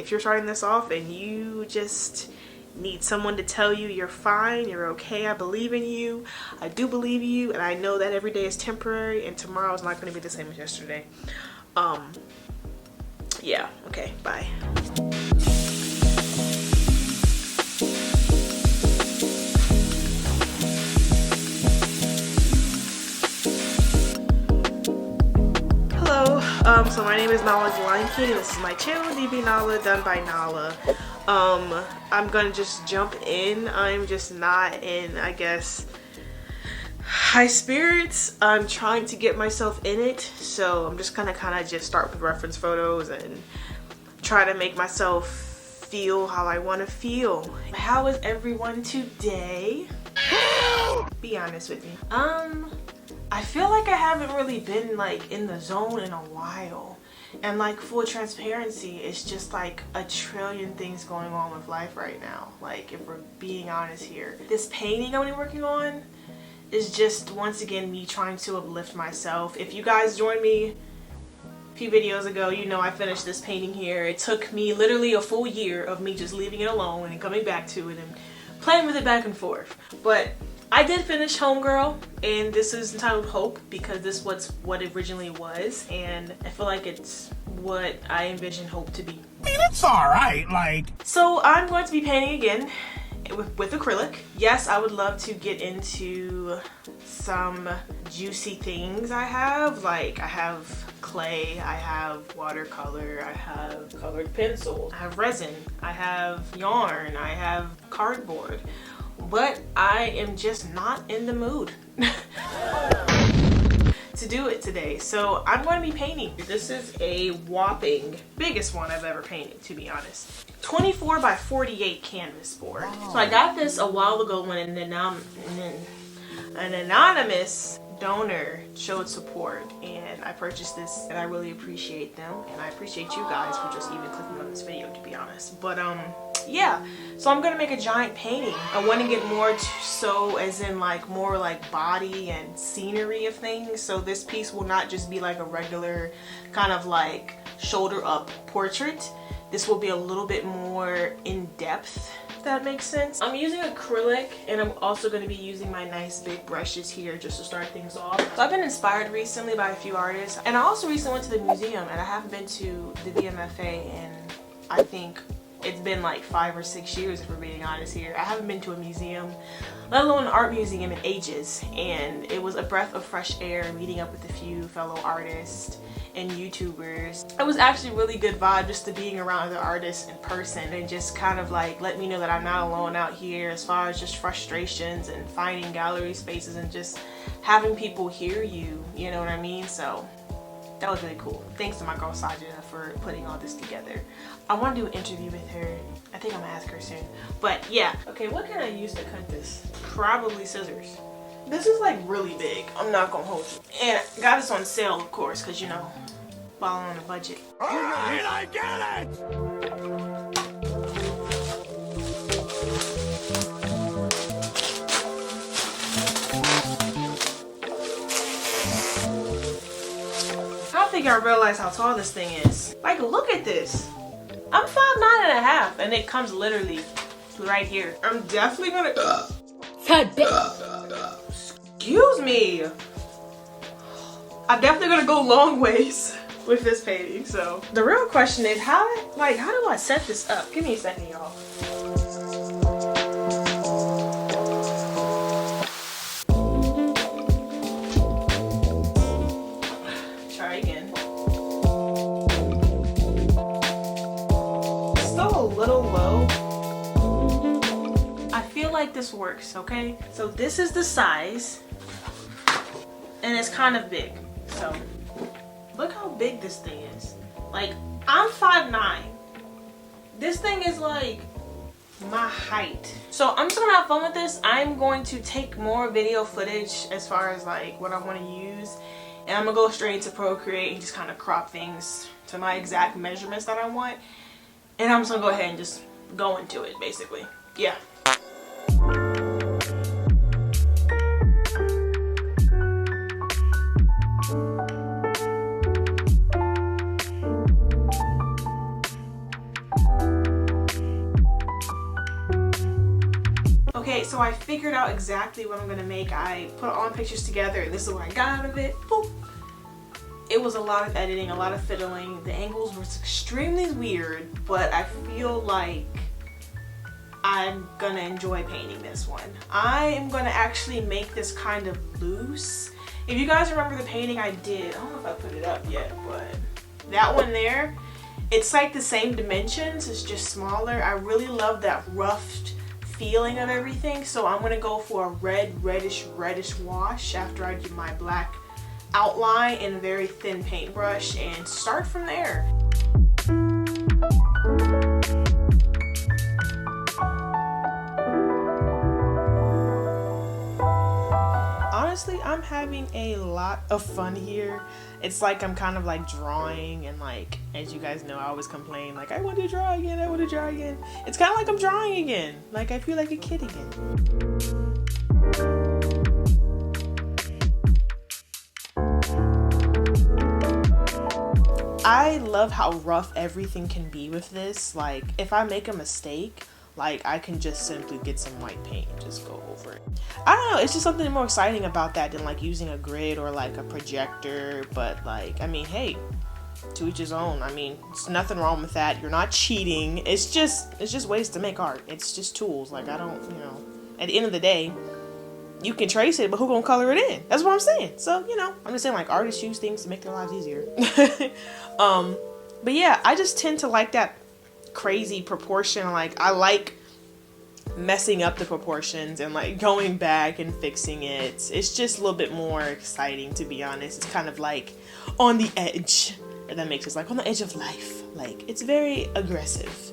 if you're starting this off and you just need someone to tell you you're fine, you're okay, I believe in you, I do believe you, and I know that every day is temporary and tomorrow is not going to be the same as yesterday. Yeah, okay, bye. So my name is Naila Lion King, and this is my channel, DBNaila, done by Naila. I'm gonna just jump in. I'm just not in, I guess, high spirits. I'm trying to get myself in it, so I'm just gonna kind of just start with reference photos and try to make myself feel how I want to feel. How is everyone today? Be honest with me. I feel like I haven't really been like in the zone in a while, and like full transparency, it's just like a trillion things going on with life right now. Like, if we're being honest here, this painting I'm working on is just once again me trying to uplift myself. If you guys joined me a few videos ago, you know I finished this painting here. It took me literally a full year of me just leaving it alone and coming back to it and playing with it back and forth, but I did finish Homegirl, and this is entitled Hope because this was what it originally was, and I feel like it's what I envisioned Hope to be. I mean, it's alright, like. So I'm going to be painting again with acrylic. Yes, I would love to get into some juicy things I have. Like, I have clay, I have watercolor, I have colored pencil, I have resin, I have yarn, I have cardboard. But I am just not in the mood to do it today. So I'm going to be painting. This is a whopping biggest one I've ever painted, to be honest. 24 by 48 canvas board. Wow. So I got this a while ago when an anonymous donor showed support, and I purchased this, and I really appreciate them, and I appreciate you guys for just even clicking on this video, to be honest. But yeah, so I'm gonna make a giant painting. I want to get more so as in like more like body and scenery of things, so this piece will not just be like a regular kind of like shoulder up portrait. This will be a little bit more in depth, if that makes sense. I'm using acrylic, and I'm also going to be using my nice big brushes here just to start things off. So I've been inspired recently by a few artists, and I also recently went to the museum, and I haven't been to the VMFA in, I think it's been like 5 or 6 years, if we're being honest here. I haven't been to a museum, let alone an art museum, in ages, and it was a breath of fresh air meeting up with a few fellow artists and YouTubers. It was actually a really good vibe just to being around other artists in person, and just kind of like let me know that I'm not alone out here as far as just frustrations and finding gallery spaces and just having people hear you, you know what I mean? So that was really cool. Thanks to my girl Sajida for putting all this together. I want to do an interview with her. I think I'm gonna ask her soon. But yeah. Okay, what can I use to cut this? Probably scissors. This is like really big, I'm not gonna hold you. And I got this on sale, of course, because you know, falling on a budget. Alright, I get it! I don't think I realize how tall this thing is. Like, look at this. I'm 5'9.5", and it comes literally right here. I'm definitely gonna excuse me. I'm definitely gonna go long ways with this painting. So the real question is how do I set this up? Give me a second, y'all. Try again. Still a little low. I feel like this works, okay? So this is the size, and it's kind of big. So look how big this thing is. Like, I'm 5'9". This thing is like my height. So I'm just gonna have fun with this. I'm going to take more video footage as far as like what I want to use, and I'm gonna go straight into Procreate and just kind of crop things to my exact measurements that I want, and I'm just gonna go ahead and just go into it basically. Yeah. Okay, so I figured out exactly what I'm gonna make. I put all the pictures together and this is what I got out of it. Boop. It was a lot of editing, a lot of fiddling. The angles were extremely weird, but I feel like I'm gonna enjoy painting this one. I am gonna actually make this kind of loose. If you guys remember the painting I did, I don't know if I put it up yet, but that one there, it's like the same dimensions, it's just smaller. I really love that roughed feeling of everything, so I'm gonna go for a reddish wash after I do my black outline in a very thin paintbrush and start from there. Honestly, I'm having a lot of fun here. It's like I'm kind of like drawing, and like, as you guys know, I always complain like, I want to draw again, I want to draw again. It's kind of like I'm drawing again. Like, I feel like a kid again. I love how rough everything can be with this. Like, if I make a mistake, like, I can just simply get some white paint and just go over it. I don't know, it's just something more exciting about that than like using a grid or like a projector. But like, I mean, hey, to each his own. I mean, there's nothing wrong with that. You're not cheating. It's just ways to make art. It's just tools. Like, I don't, you know, at the end of the day, you can trace it, but who gonna color it in? That's what I'm saying. So, you know, I'm just saying, like, artists use things to make their lives easier. But yeah, I just tend to like that crazy proportion. Like, I like messing up the proportions and like going back and fixing it. It's just a little bit more exciting, to be honest. It's kind of like on the edge. If that makes sense, like on the edge of life. Like, it's very aggressive.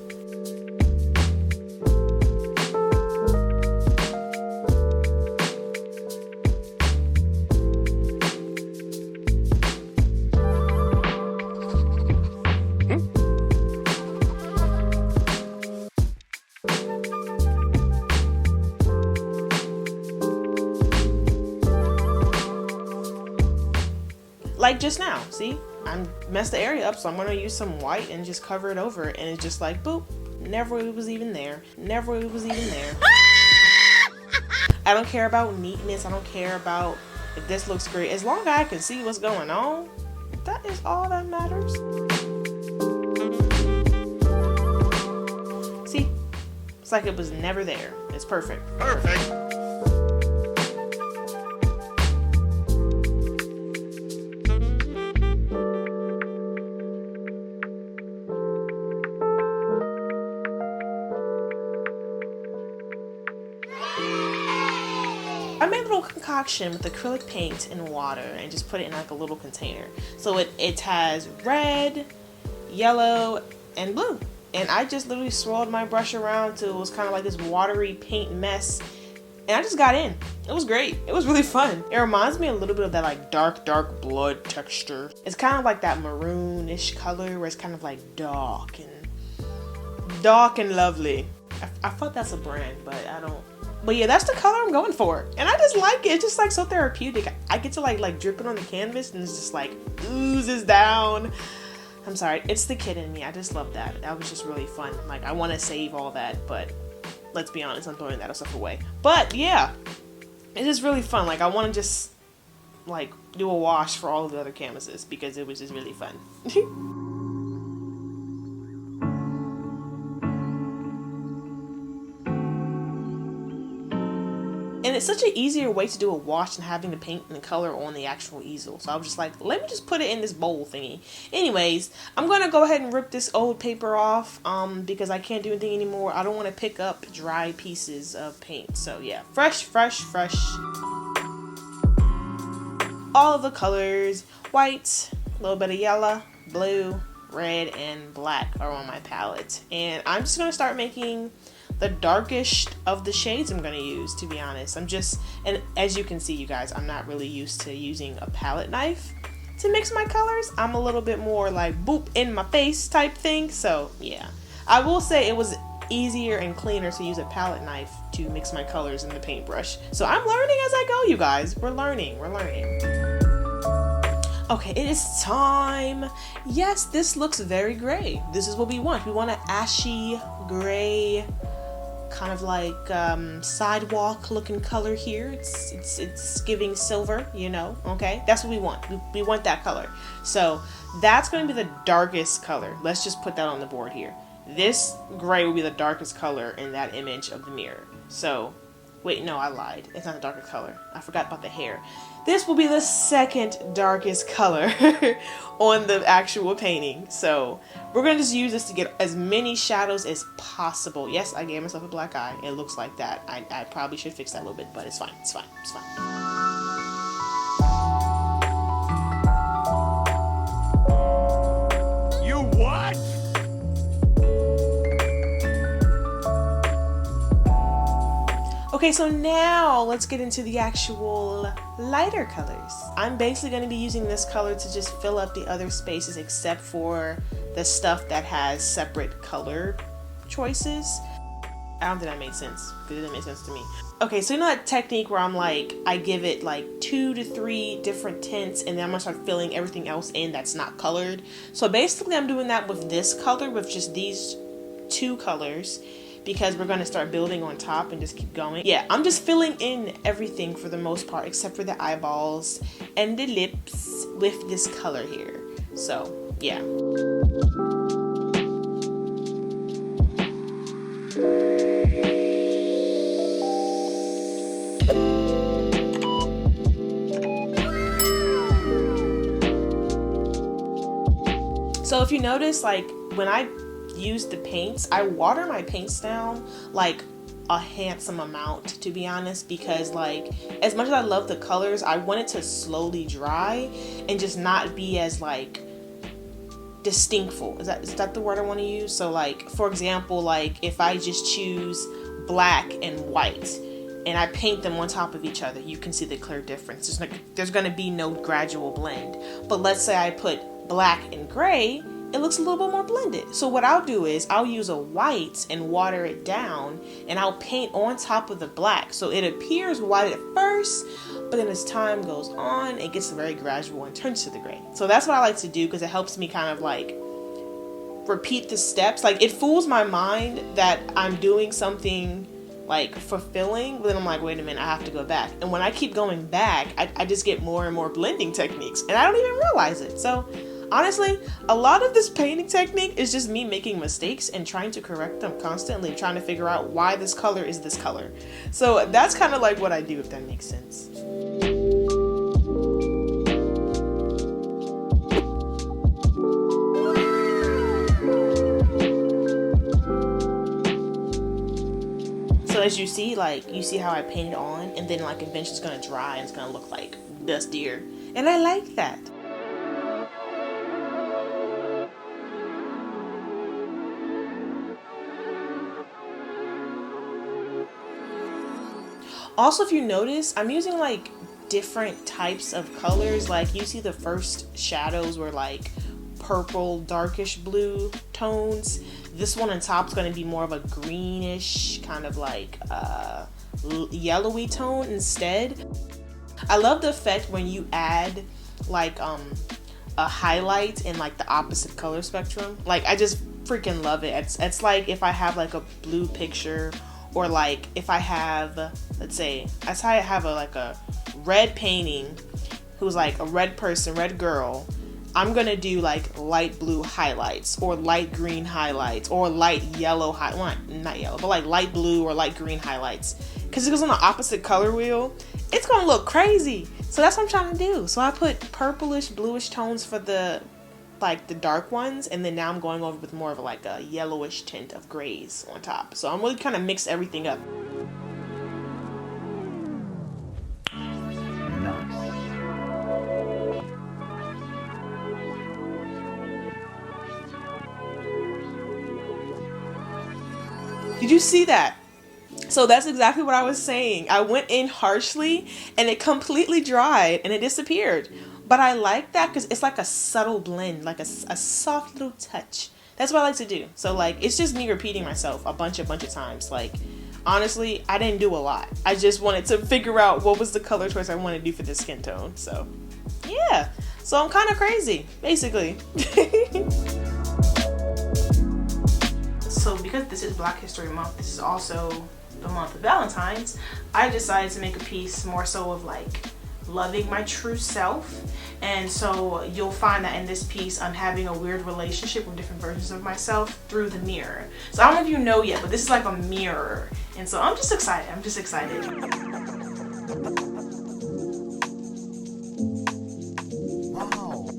Like just now, see? I messed the area up, so I'm gonna use some white and just cover it over, and it's just like, boop, never it was even there. Never it was even there. I don't care about neatness. I don't care about if this looks great. As long as I can see what's going on, that is all that matters. See? It's like it was never there. It's perfect. Perfect. I made a little concoction with acrylic paint and water and just put it in like a little container. So it has red, yellow, and blue. And I just literally swirled my brush around till it was kind of like this watery paint mess. And I just got in. It was great. It was really fun. It reminds me a little bit of that like dark blood texture. It's kind of like that maroonish color where it's kind of like dark and lovely. I thought that's a brand, but I don't. But yeah, that's the color I'm going for. And I just like it. It's just like so therapeutic. I get to like drip it on the canvas and it's just like oozes down. I'm sorry, it's the kid in me. I just love that. That was just really fun. Like, I want to save all that, but let's be honest, I'm throwing that stuff away. But yeah, it's just really fun. Like, I want to just like do a wash for all of the other canvases because it was just really fun. And it's such an easier way to do a wash than having to paint and color on the actual easel. So I was just like, let me just put it in this bowl thingy. Anyways, I'm going to go ahead and rip this old paper off because I can't do anything anymore. I don't want to pick up dry pieces of paint. So yeah, fresh. All of the colors, white, a little bit of yellow, blue, red, and black are on my palette. And I'm just going to start making the darkest of the shades I'm going to use, to be honest. And as you can see, you guys, I'm not really used to using a palette knife to mix my colors. I'm a little bit more like boop in my face type thing. So yeah, I will say it was easier and cleaner to use a palette knife to mix my colors in the paintbrush. So I'm learning as I go, you guys. We're learning. Okay, it is time. Yes, this looks very gray. This is what we want. We want an ashy gray kind of like sidewalk looking color here. It's giving silver, you know, okay? That's what we want. We want that color. So that's going to be the darkest color. Let's just put that on the board here. This gray will be the darkest color in that image of the mirror. So, wait, no, I lied. It's not the darkest color. I forgot about the hair. This will be the second darkest color on the actual painting. So we're going to just use this to get as many shadows as possible. Yes, I gave myself a black eye. It looks like that. I probably should fix that a little bit, but it's fine. It's fine. It's fine. You what? Okay, so now let's get into the actual lighter colors. I'm basically going to be using this color to just fill up the other spaces except for the stuff that has separate color choices. I don't think that made sense because it didn't make sense to me. Okay, so you know that technique where I'm like, I give it like 2 to 3 different tints and then I'm going to start filling everything else in that's not colored. So basically I'm doing that with this color, with just these 2 colors, because we're going to start building on top and just keep going. Yeah, I'm just filling in everything for the most part except for the eyeballs and the lips with this color here. So, yeah. So if you notice, like when I use the paints, I water my paints down like a handsome amount, to be honest, because like as much as I love the colors, I want it to slowly dry and just not be as like distinctful. Is that the word I want to use? So like, for example, like if I just choose black and white and I paint them on top of each other, you can see the clear difference. There's going to be no gradual blend. But let's say I put black and gray, it looks a little bit more blended. So what I'll do is I'll use a white and water it down and I'll paint on top of the black. So it appears white at first, but then as time goes on, it gets very gradual and turns to the gray. So that's what I like to do because it helps me kind of like repeat the steps. Like it fools my mind that I'm doing something like fulfilling, but then I'm like, wait a minute, I have to go back. And when I keep going back, I just get more and more blending techniques and I don't even realize it. So honestly, a lot of this painting technique is just me making mistakes and trying to correct them constantly, trying to figure out why this color is this color. So that's kind of like what I do, if that makes sense. So as you see, like, you see how I painted on and then like eventually it's gonna dry and it's gonna look like dustier. And I like that. Also, if you notice, I'm using like different types of colors. Like you see the first shadows were like purple, darkish blue tones. This one on top is going to be more of a greenish, kind of like yellowy tone instead. I love the effect when you add like a highlight in like the opposite color spectrum. Like I just freaking love it. It's like if I have like a blue picture, or like if I have, let's say, I have a red painting who's like a red person, red girl, I'm gonna do like light blue highlights or light green highlights or light yellow not yellow, but like light blue or light green highlights. Because it goes on the opposite color wheel, it's gonna look crazy. So that's what I'm trying to do. So I put purplish, bluish tones for the dark ones, and then now I'm going over with more of like a yellowish tint of grays on top. So I'm really kind of mix everything up. Did you see that? So that's exactly what I was saying. I went in harshly and it completely dried and it disappeared. But I like that because it's like a subtle blend, like a soft little touch. That's what I like to do. So like, it's just me repeating myself a bunch of times. Like, honestly, I didn't do a lot. I just wanted to figure out what was the color choice I wanted to do for this skin tone. So yeah, so I'm kind of crazy, basically. also, because this is Black History Month, this is also the month of Valentine's, I decided to make a piece more so of like loving my true self. And so you'll find that in this piece I'm having a weird relationship with different versions of myself through the mirror. So I don't know if you know yet, but this is like a mirror, and so I'm just excited. Wow.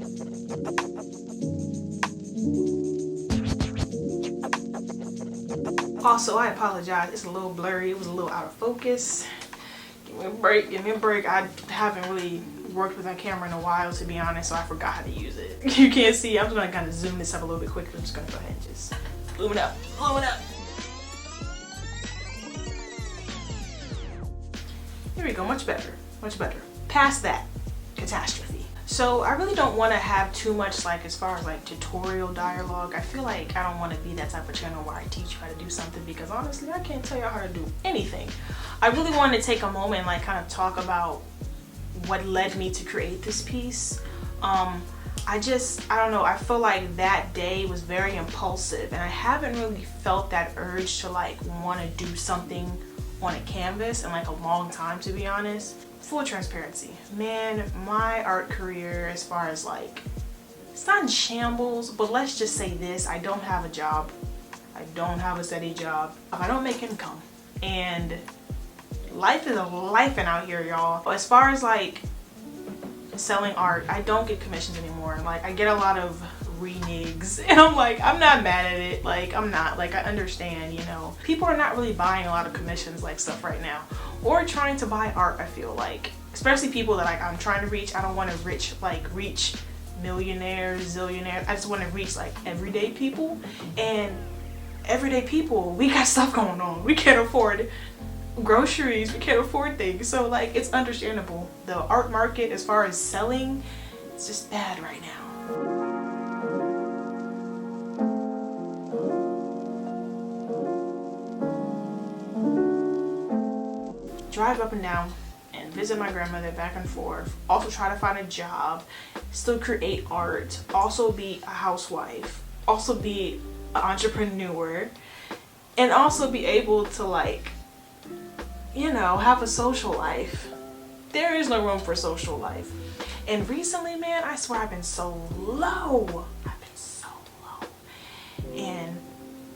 Also, I apologize, it's a little blurry, it was a little out of focus. Give me a break. I haven't really worked with my camera in a while, to be honest, so I forgot how to use it. You can't see, I'm just gonna kind of zoom this up a little bit quicker. I'm just gonna go ahead and just bloom it up. There we go, much better. Past that catastrophe. So I really don't want to have too much like as far as like tutorial dialogue. I feel like I don't want to be that type of channel where I teach you how to do something, because honestly I can't tell you how to do anything. I really wanted to take a moment and like kind of talk about what led me to create this piece. I don't know, I feel like that day was very impulsive, and I haven't really felt that urge to like want to do something on a canvas in like a long time, to be honest. Full transparency, man, my art career, as far as like, it's not in shambles, but let's just say this: I don't have a job, I don't have a steady job, I don't make income, and life is a lifing out here, y'all. As far as like selling art, I don't get commissions anymore. Like, I get a lot of renegs, and I'm like, I'm not mad at it. Like, I'm not, like, I understand, you know, people are not really buying a lot of commissions like stuff right now, or trying to buy art. I feel like, especially people that like I'm trying to reach. I don't want to reach millionaires, zillionaires. I just want to reach like everyday people, and everyday people, we got stuff going on. We can't afford groceries, we can't afford things, so like it's understandable. The art market, as far as selling, it's just bad right now. Drive up and down and visit my grandmother back and forth, also try to find a job, still create art, also be a housewife, also be an entrepreneur, and also be able to like, you know, have a social life. There is no room for social life. And recently, man, I swear I've been so low. And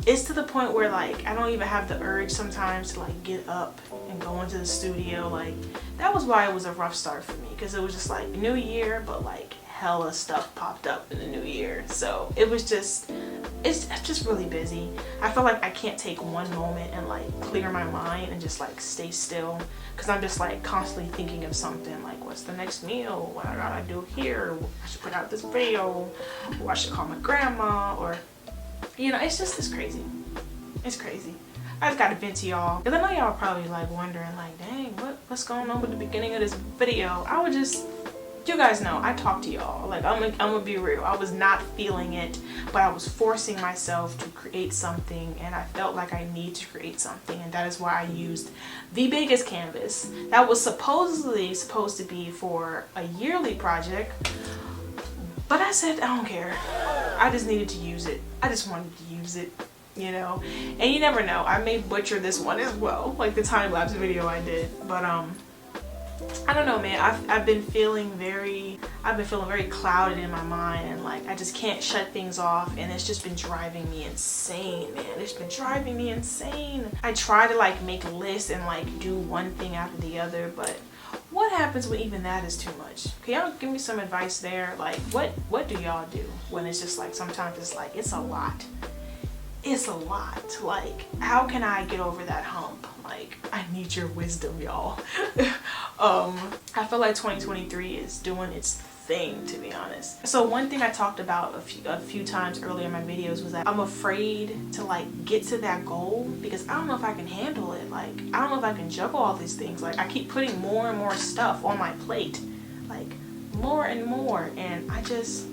it's to the point where like I don't even have the urge sometimes to like get up and go into the studio. Like, that was why it was a rough start for me, because it was just like new year, but like hella stuff popped up in the new year. So it was just, it's just really busy. I feel like I can't take one moment and like clear my mind and just like stay still, because I'm just like constantly thinking of something like, what's the next meal, what I gotta do here, I should put out this video, or I should call my grandma, or you know, it's crazy. It's crazy. I just gotta vent to y'all, because I know y'all probably like wondering like, dang, what's going on with the beginning of this video. I would just, you guys know, I talk to y'all. Like, I'm gonna be real. I was not feeling it, but I was forcing myself to create something, and I felt like I need to create something, and that is why I used the biggest canvas that was supposedly supposed to be for a yearly project. But I said, I don't care. I just needed to use it. I just wanted to use it, you know? And you never know, I may butcher this one as well, like the time-lapse video I did. But I don't know, man. I've been feeling very clouded in my mind, and like I just can't shut things off, and it's just been driving me insane, man. It's been driving me insane. I try to like make lists and like do one thing after the other, but what happens when even that is too much? Can y'all give me some advice there? Like, what do y'all do when it's just like, sometimes it's like, it's a lot. It's a lot. Like, how can I get over that hump? Like, I need your wisdom, y'all. I feel like 2023 is doing its thing, to be honest. So one thing I talked about a few times earlier in my videos was that I'm afraid to like get to that goal, because I don't know if I can handle it. Like, I don't know if I can juggle all these things. Like, I keep putting more and more stuff on my plate, like more and more, and I'm just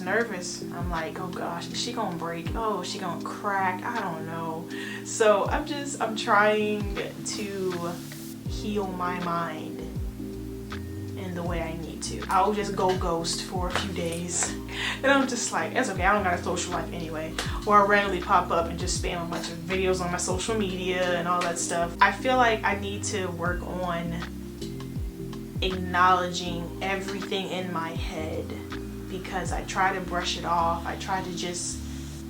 nervous. I'm like, oh gosh, is she gonna break? Oh, is she gonna crack? I don't know. So I'm trying to heal my mind in the way I need to. I'll just go ghost for a few days And I'm just like, it's okay, I don't got a social life anyway. Or I randomly pop up and just spam a bunch of videos on my social media and all that stuff. I feel like I need to work on acknowledging everything in my head, because I try to brush it off. I try to just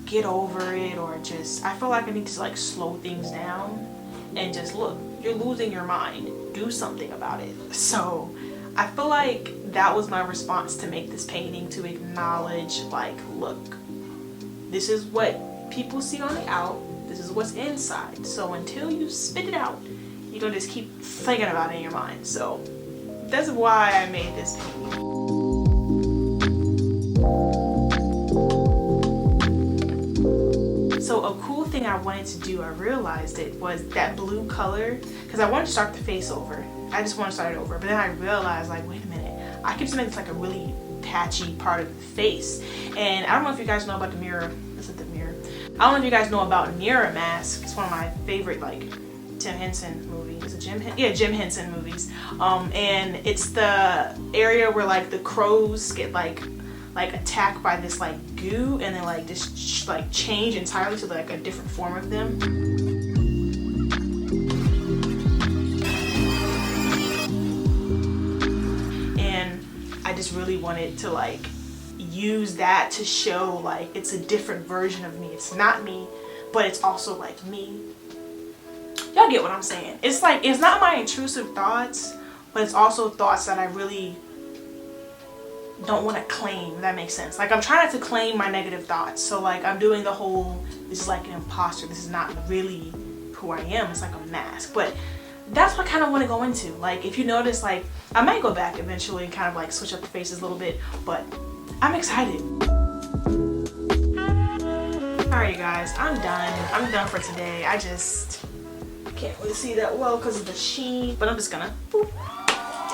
get over it, or just, I feel like I need to like slow things down and just look, you're losing your mind, do something about it. So I feel like that was my response to make this painting, to acknowledge like, look, this is what people see on the out, this is what's inside. So until you spit it out, you're gonna just keep thinking about it in your mind. So that's why I made this painting. So a cool thing I wanted to do, I realized it, was that blue color, because I wanted to start the face over. I just want to start it over, but then I realized, like, wait a minute, I keep saying it's like a really patchy part of the face. And I don't know if you guys know about the mirror. Is it the mirror? I don't know if you guys know about Mirror Mask. It's one of my favorite, like, Tim Henson movies. Is it Jim? Yeah, Jim Henson movies. And it's the area where like the crows get like attacked by this like goo, and then like just like change entirely to like a different form of them. And I just really wanted to like use that to show like it's a different version of me. It's not me, but it's also like me. Y'all get what I'm saying? It's like, it's not my intrusive thoughts, but it's also thoughts that I really don't want to claim, if that makes sense. Like, I'm trying not to claim my negative thoughts. So like, I'm doing the whole, this is like an imposter, this is not really who I am, it's like a mask. But that's what I kind of want to go into. Like, if you notice, like, I might go back eventually and kind of like switch up the faces a little bit, but I'm excited. Alright, you guys, I'm done for today. I just can't really see that well because of the sheen, but I'm just gonna boop.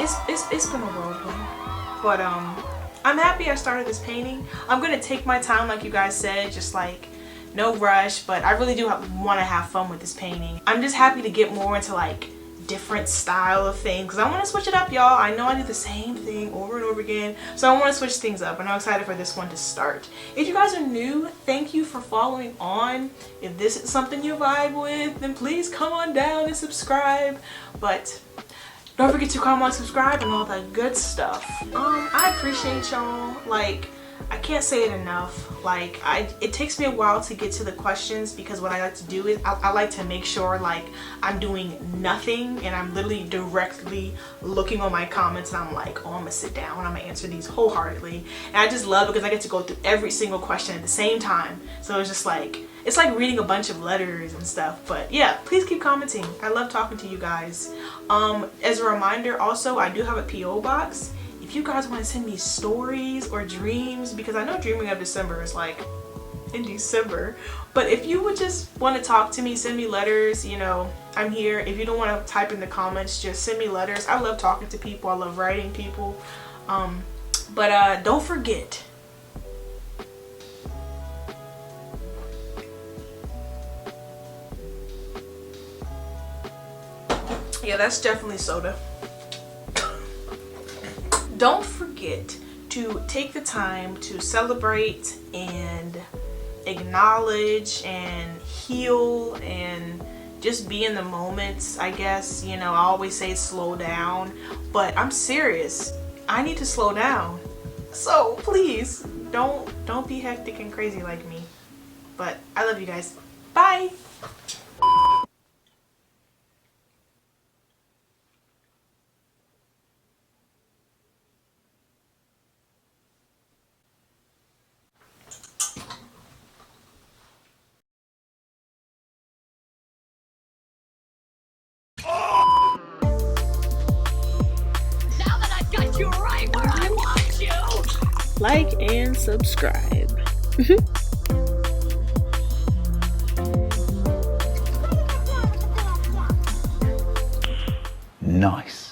It's been a whirlwind, but I'm happy I started this painting. I'm gonna take my time, like you guys said, just like no rush, but I really do want to have fun with this painting. I'm just happy to get more into like different style of things, because I want to switch it up, y'all. I know I do the same thing over and over again, so I want to switch things up, and I'm excited for this one to start. If you guys are new, thank you for following on. If this is something you vibe with, then please come on down and subscribe. But don't forget to comment, subscribe, and all that good stuff. I appreciate y'all. Like, I can't say it enough. Like, it takes me a while to get to the questions, because what I like to do is I like to make sure like I'm doing nothing and I'm literally directly looking on my comments, and I'm like, oh, I'm gonna sit down and I'm gonna answer these wholeheartedly. And I just love it because I get to go through every single question at the same time. So it's just like, it's like reading a bunch of letters and stuff. But yeah, please keep commenting. I love talking to you guys. As a reminder, also, I do have a PO box. If you guys want to send me stories or dreams, because I know dreaming of December is like in December, but if you would just want to talk to me, send me letters, you know, I'm here. If you don't want to type in the comments, just send me letters. I love talking to people. I love writing people. But don't forget, yeah, that's definitely soda. Don't forget to take the time to celebrate and acknowledge and heal and just be in the moments, I guess. You know, I always say slow down, but I'm serious. I need to slow down. So please don't be hectic and crazy like me. But I love you guys. Bye. Like and subscribe. Nice.